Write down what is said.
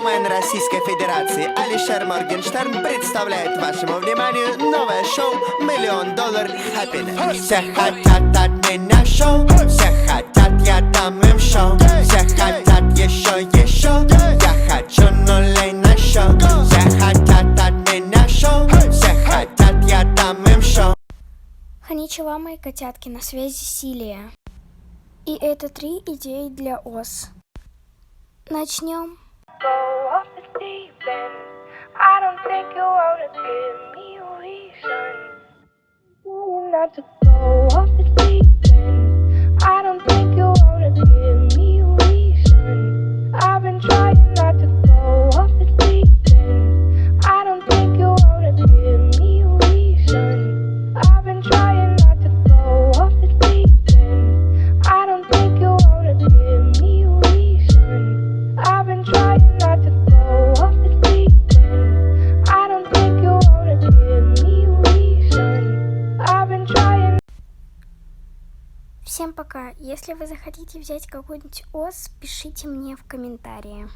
Российской Федерации Алишер Моргенштерн представляет вашему вниманию новое шоу «Миллион долларов Happiness». Все хотят от меня шоу, все хотят, я дам им шоу. Все хотят еще, я хочу нулей на шоу. Все хотят от меня шоу, все хотят, я дам им шоу. Коничева, мои котятки, на связи Силия. И это 3 идеи для ос. Начнем. Go off the deep end. I don't think you wanna give me a reason. Trying not to go off the deep end. I don't think you wanna give me a reason. I've been trying not to go off the deep end. I don't think you wanna give me a reason. I've been trying not to go off the deep end. I don't think you wanna give me a reason. I've been trying not to go off the deep end. I don't think you wanna give me a reason. I've been trying. Всем пока. Если вы захотите взять какой-нибудь ос, пишите мне в комментарии.